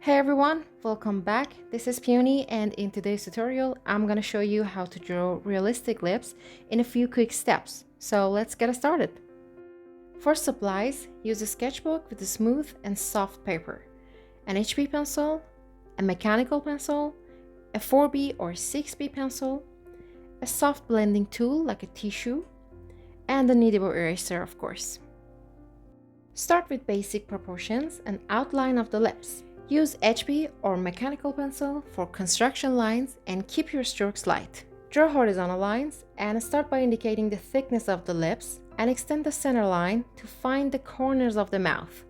Hey everyone, welcome back. This is Peony, and in today's tutorial I'm gonna show you how to draw realistic lips in a few quick steps. So let's get started. For supplies, use a sketchbook with a smooth and soft paper, an HB pencil, a mechanical pencil, a 4B or 6B pencil, a soft blending tool like a tissue, and a kneadable eraser, of course. Start with basic proportions and outline of the lips. Use HB or mechanical pencil for construction lines and keep your strokes light. Draw horizontal lines and start by indicating the thickness of the lips and extend the center line to find the corners of the mouth.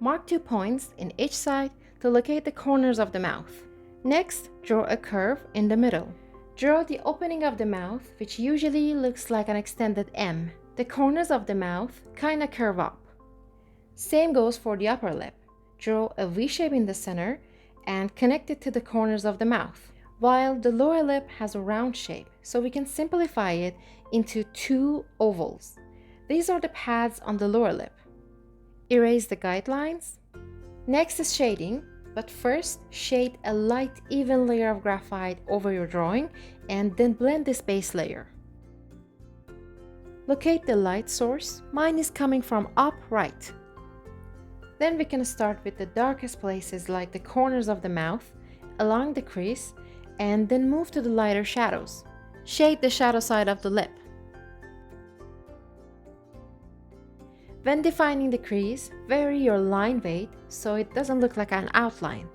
Mark 2 points in each side to locate the corners of the mouth. Next, draw a curve in the middle. Draw the opening of the mouth, which usually looks like an extended M. The corners of the mouth kinda curve up. Same goes for the upper lip. Draw a V shape in the center and connect it to the corners of the mouth, while the lower lip has a round shape, so we can simplify it into two ovals. These are the pads on the lower lip. Erase the guidelines. Next is shading, but first shade a light even layer of graphite over your drawing and then blend this base layer. Locate the light source. Mine is coming from up right. Then we can start with the darkest places like the corners of the mouth, along the crease, and then move to the lighter shadows. Shade the shadow side of the lip. When defining the crease, vary your line weight so it doesn't look like an outline.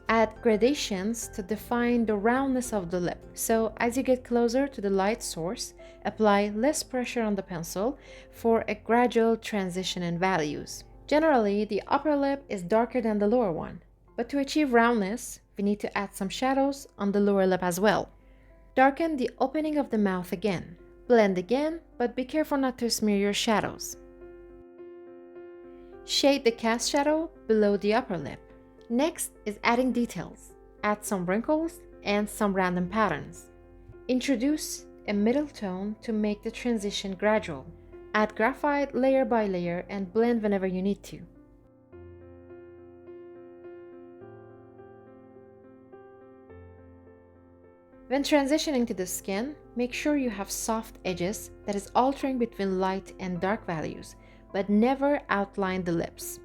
Add gradations to define the roundness of the lip. So as you get closer to the light source, apply less pressure on the pencil for a gradual transition in values. Generally, the upper lip is darker than the lower one, but to achieve roundness, we need to add some shadows on the lower lip as well. Darken the opening of the mouth again. Blend again, but be careful not to smear your shadows. Shade the cast shadow below the upper lip. Next is adding details. Add some wrinkles and some random patterns. Introduce a middle tone to make the transition gradual. Add graphite layer by layer and blend whenever you need to. When transitioning to the skin, make sure you have soft edges that is altering between light and dark values, but never outline the lips.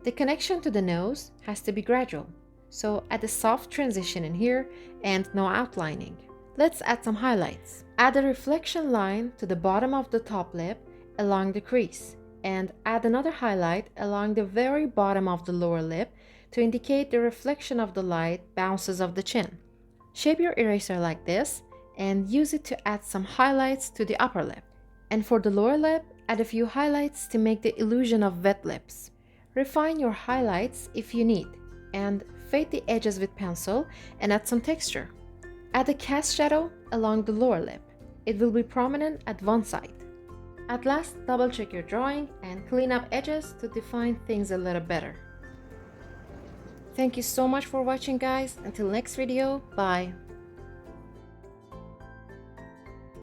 The connection to the nose has to be gradual, so add a soft transition in here and no outlining. Let's add some highlights. Add a reflection line to the bottom of the top lip along the crease, and add another highlight along the very bottom of the lower lip to indicate the reflection of the light bounces off the chin. Shape your eraser like this and use it to add some highlights to the upper lip. And for the lower lip, add a few highlights to make the illusion of wet lips. Refine your highlights if you need, and fade the edges with pencil and add some texture. Add a cast shadow along the lower lip. It will be prominent at one side. At last, double check your drawing and clean up edges to define things a little better. Thank you so much for watching, guys. Until next video, bye.